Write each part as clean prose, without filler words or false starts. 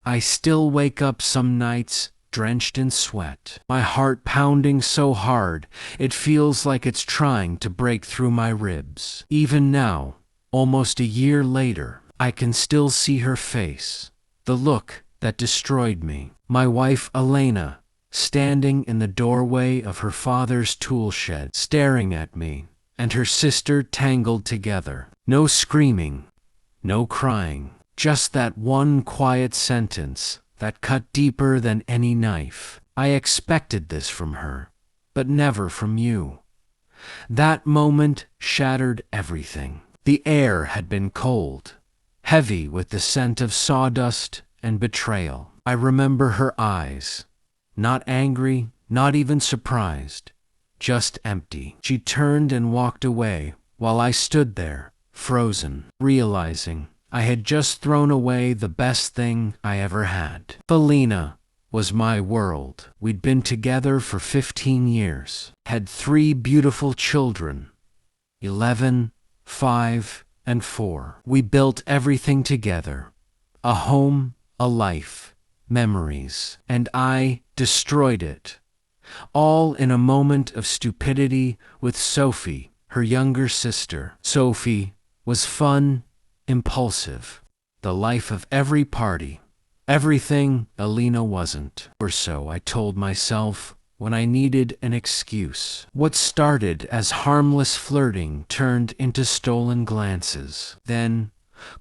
I still wake up some nights drenched in sweat, my heart pounding so hard it feels like it's trying to break through my ribs. Even now, almost a year later, I can still see her face, the look that destroyed me. My wife Elena, standing in the doorway of her father's tool shed, staring at me, and her sister tangled together. No screaming, no crying, just that one quiet sentence that cut deeper than any knife. I expected this from her, but never from you. That moment shattered everything. The air had been cold, heavy with the scent of sawdust and betrayal. I remember her eyes, not angry, not even surprised, just empty. She turned and walked away while I stood there, frozen, realizing I had just thrown away the best thing I ever had. Felina was my world. We'd been together for 15 years, had 3 beautiful children, 11, 5, and 4. We built everything together, a home, a life, memories, and I destroyed it. All in a moment of stupidity with Sophie, her younger sister. Sophie was fun, impulsive, the life of every party, everything Elena wasn't. Or so I told myself when I needed an excuse. What started as harmless flirting turned into stolen glances, then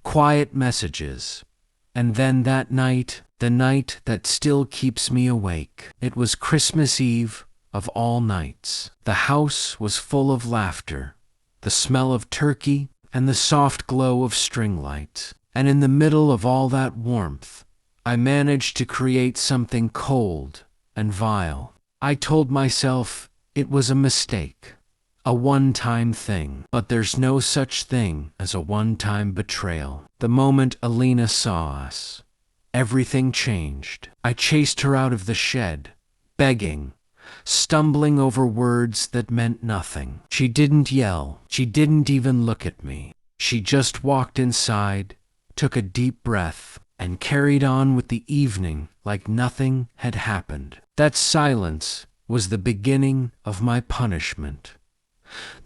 quiet messages, and then that night, the night that still keeps me awake. It was Christmas Eve of all nights. The house was full of laughter, the smell of turkey, and the soft glow of string lights. And in the middle of all that warmth, I managed to create something cold and vile. I told myself it was a mistake, a one-time thing. But there's no such thing as a one-time betrayal. The moment Elena saw us, everything changed. I chased her out of the shed, begging, stumbling over words that meant nothing. She didn't yell. She didn't even look at me. She just walked inside, took a deep breath, and carried on with the evening like nothing had happened. That silence was the beginning of my punishment.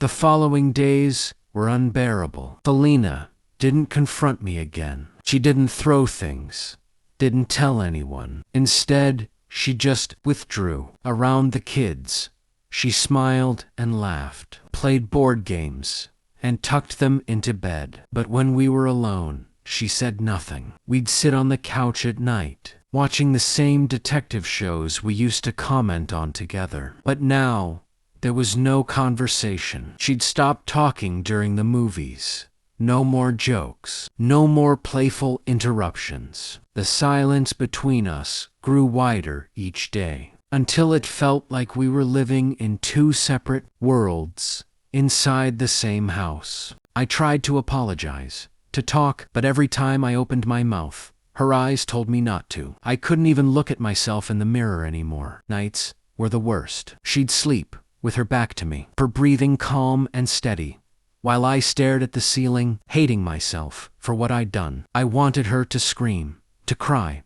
The following days were unbearable. Felina didn't confront me again. She didn't throw things, didn't tell anyone. Instead, she just withdrew. Around the kids, she smiled and laughed, played board games, and tucked them into bed. But when we were alone, she said nothing. We'd sit on the couch at night, watching the same detective shows we used to comment on together. But now, there was no conversation. She'd stopped talking during the movies. No more jokes, no more playful interruptions. The silence between us grew wider each day, until it felt like we were living in 2 separate worlds inside the same house. I tried to apologize, to talk, but every time I opened my mouth, her eyes told me not to. I couldn't even look at myself in the mirror anymore. Nights were the worst. She'd sleep with her back to me, her breathing calm and steady, while I stared at the ceiling, hating myself for what I'd done. I wanted her to scream, to cry.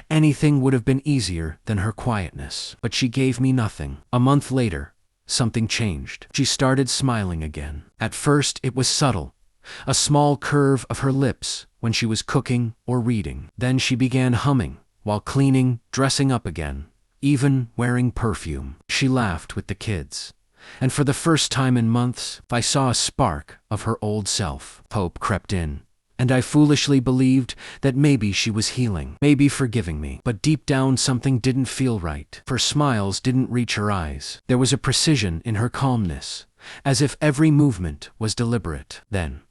Anything would have been easier than her quietness. But she gave me nothing. A month later, something changed. She started smiling again. At first, it was subtle, a small curve of her lips when she was cooking or reading. Then she began humming while cleaning, dressing up again, even wearing perfume. She laughed with the kids. And for the first time in months, I saw a spark of her old self. Hope crept in, and I foolishly believed that maybe she was healing, maybe forgiving me. But deep down, something didn't feel right. Her smiles didn't reach her eyes. There was a precision in her calmness, as if every movement was deliberate. Then,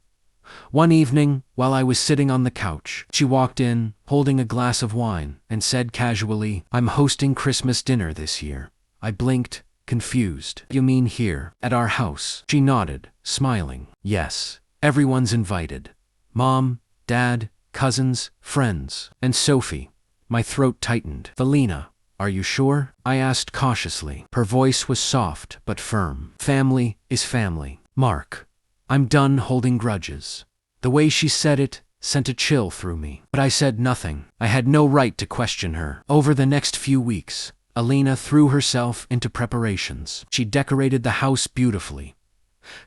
one evening, while I was sitting on the couch, she walked in, holding a glass of wine, and said casually, "I'm hosting Christmas dinner this year." I blinked, confused. "You mean here, at our house?" She nodded, smiling. "Yes, everyone's invited. Mom, Dad, cousins, friends, and Sophie." My throat tightened. "Felina, are you sure?" I asked cautiously. Her voice was soft but firm. "Family is family, Mark. I'm done holding grudges." The way she said it sent a chill through me. But I said nothing. I had no right to question her. Over the next few weeks, Alina threw herself into preparations. She decorated the house beautifully.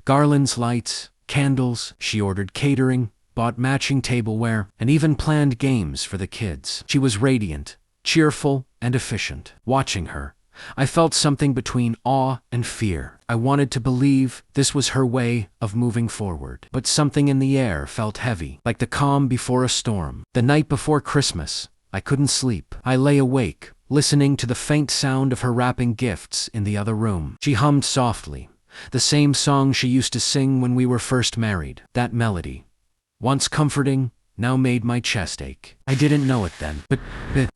Garlands, lights, candles, she ordered catering, bought matching tableware, and even planned games for the kids. She was radiant, cheerful, and efficient. Watching her, I felt something between awe and fear. I wanted to believe this was her way of moving forward. But something in the air felt heavy, like the calm before a storm. The night before Christmas, I couldn't sleep. I lay awake, listening to the faint sound of her wrapping gifts in the other room. She hummed softly, the same song she used to sing when we were first married. That melody, once comforting, now made my chest ache. I didn't know it then, but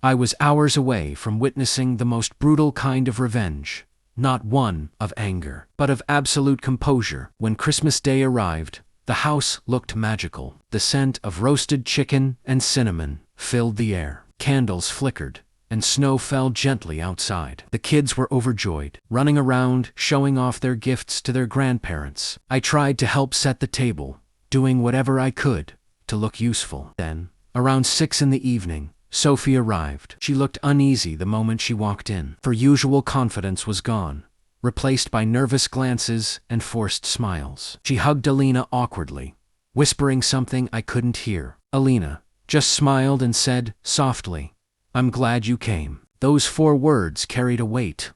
I was hours away from witnessing the most brutal kind of revenge. Not one of anger, but of absolute composure. When Christmas Day arrived, the house looked magical. The scent of roasted chicken and cinnamon filled the air. Candles flickered, and snow fell gently outside. The kids were overjoyed, running around, showing off their gifts to their grandparents. I tried to help set the table, doing whatever I could to look useful. Then, around 6 in the evening, Sophie arrived. She looked uneasy the moment she walked in. Her usual confidence was gone, replaced by nervous glances and forced smiles. She hugged Alina awkwardly, whispering something I couldn't hear. Alina just smiled and said, softly, "I'm glad you came." Those 4 words carried a weight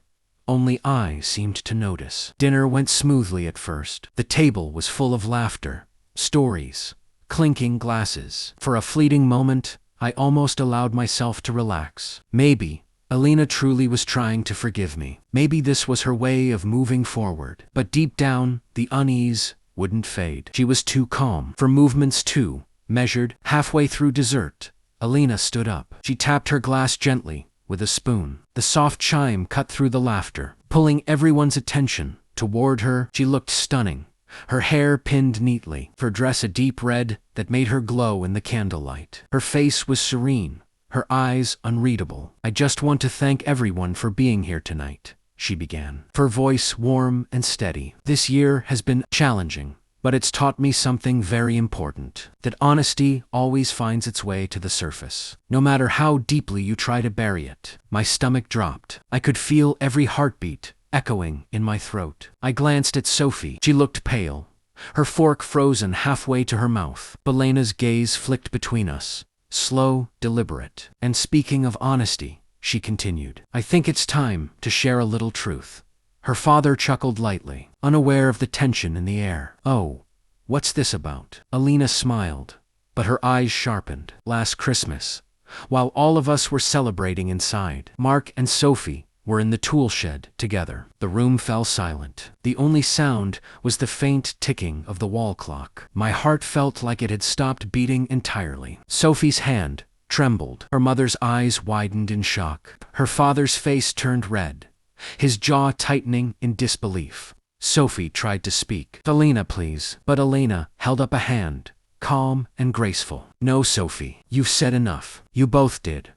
only I seemed to notice. Dinner went smoothly at first. The table was full of laughter, stories, clinking glasses. For a fleeting moment, I almost allowed myself to relax. Maybe Alina truly was trying to forgive me. Maybe this was her way of moving forward. But deep down, the unease wouldn't fade. She was too calm. For movements too measured. Halfway through dessert, Alina stood up. She tapped her glass gently with a spoon. The soft chime cut through the laughter, pulling everyone's attention toward her. She looked stunning, her hair pinned neatly, her dress a deep red that made her glow in the candlelight. Her face was serene, her eyes unreadable. "I just want to thank everyone for being here tonight," she began, her voice warm and steady. "This year has been challenging, but it's taught me something very important, that honesty always finds its way to the surface, no matter how deeply you try to bury it." My stomach dropped. I could feel every heartbeat echoing in my throat. I glanced at Sophie. She looked pale, her fork frozen halfway to her mouth. Belena's gaze flicked between us, slow, deliberate. "And speaking of honesty," she continued, "I think it's time to share a little truth." Her father chuckled lightly, unaware of the tension in the air. "Oh, what's this about?" Alina smiled, but her eyes sharpened. "Last Christmas, while all of us were celebrating inside, Mark and Sophie were in the tool shed together." The room fell silent. The only sound was the faint ticking of the wall clock. My heart felt like it had stopped beating entirely. Sophie's hand trembled. Her mother's eyes widened in shock. Her father's face turned red, his jaw tightening in disbelief. Sophie tried to speak. "Alina, please." But Alina held up a hand, calm and graceful. "No, Sophie, you've said enough. You both did."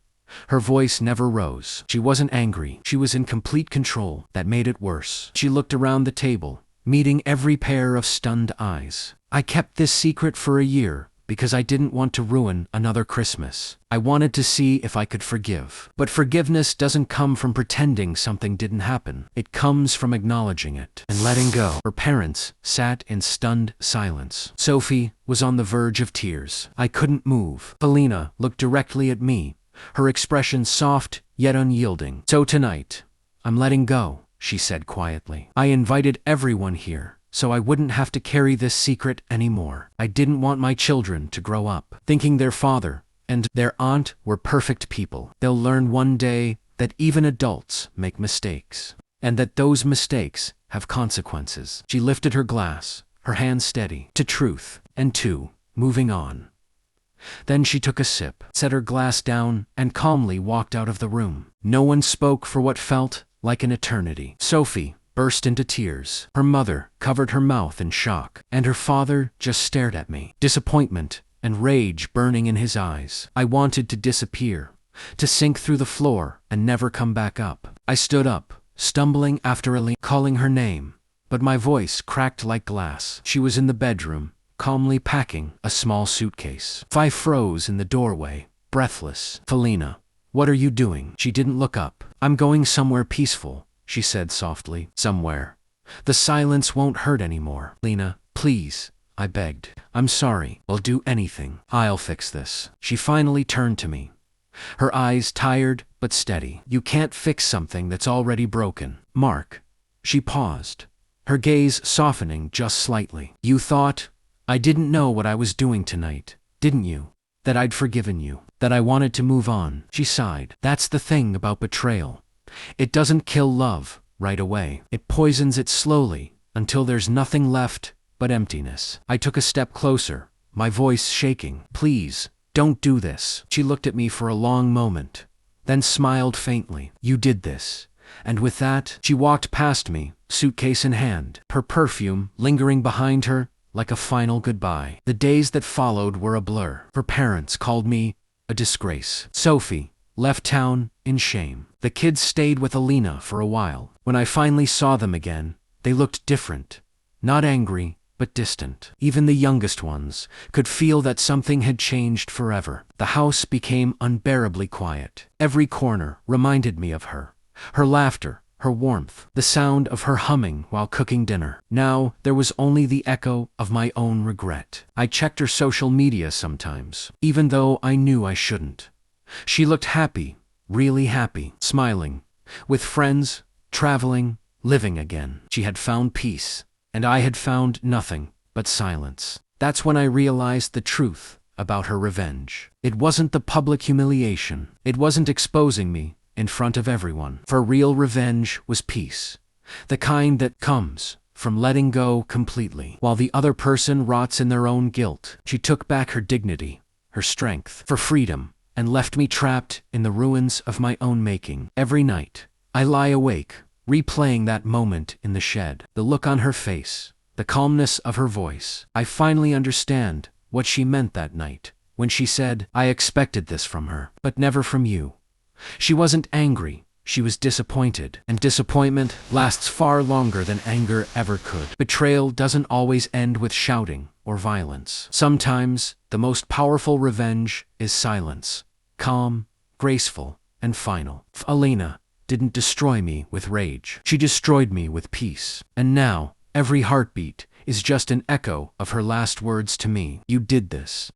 Her voice never rose. She wasn't angry. She was in complete control. That made it worse. She looked around the table, meeting every pair of stunned eyes. "I kept this secret for a year, because I didn't want to ruin another Christmas. I wanted to see if I could forgive. But forgiveness doesn't come from pretending something didn't happen. It comes from acknowledging it and letting go." Her parents sat in stunned silence. Sophie was on the verge of tears. I couldn't move. Alina looked directly at me, her expression soft yet unyielding. "So tonight, I'm letting go," she said quietly. "I invited everyone here, so I wouldn't have to carry this secret anymore. I didn't want my children to grow up thinking their father and their aunt were perfect people. They'll learn one day that even adults make mistakes, and that those mistakes have consequences." She lifted her glass, her hand steady, "To truth, and to moving on." Then she took a sip, set her glass down, and calmly walked out of the room. No one spoke for what felt like an eternity. Sophie burst into tears. Her mother covered her mouth in shock, and her father just stared at me, disappointment and rage burning in his eyes. I wanted to disappear, to sink through the floor and never come back up. I stood up, stumbling after Alina, calling her name, but my voice cracked like glass. She was in the bedroom, calmly packing a small suitcase. I froze in the doorway, breathless. "Felina, what are you doing?" She didn't look up. "I'm going somewhere peaceful," she said softly. "Somewhere. The silence won't hurt anymore." "Lena, please," I begged. "I'm sorry. I'll do anything. I'll fix this." She finally turned to me, her eyes tired but steady. "You can't fix something that's already broken, Mark." She paused, her gaze softening just slightly. "You thought I didn't know what I was doing tonight, didn't you? That I'd forgiven you, that I wanted to move on." She sighed. "That's the thing about betrayal. It doesn't kill love right away. It poisons it slowly until there's nothing left but emptiness." I took a step closer, my voice shaking. "Please, don't do this." She looked at me for a long moment, then smiled faintly. "You did this." And with that, she walked past me, suitcase in hand, her perfume lingering behind her like a final goodbye. The days that followed were a blur. Her parents called me a disgrace. Sophie left town in shame. The kids stayed with Alina for a while. When I finally saw them again, they looked different. Not angry, but distant. Even the youngest ones could feel that something had changed forever. The house became unbearably quiet. Every corner reminded me of her. Her laughter, her warmth, the sound of her humming while cooking dinner. Now there was only the echo of my own regret. I checked her social media sometimes, even though I knew I shouldn't. She looked happy, really happy, smiling, with friends, traveling, living again. She had found peace, and I had found nothing but silence. That's when I realized the truth about her revenge. It wasn't the public humiliation. It wasn't exposing me in front of everyone. For real revenge was peace, the kind that comes from letting go completely, while the other person rots in their own guilt. She took back her dignity, her strength, for freedom, and left me trapped in the ruins of my own making. Every night, I lie awake, replaying that moment in the shed, the look on her face, the calmness of her voice. I finally understand what she meant that night, when she said, "I expected this from her, but never from you." She wasn't angry, she was disappointed, and disappointment lasts far longer than anger ever could. Betrayal doesn't always end with shouting or violence. Sometimes, the most powerful revenge is silence, calm, graceful, and final. Alina didn't destroy me with rage. She destroyed me with peace. And now, every heartbeat is just an echo of her last words to me. "You did this."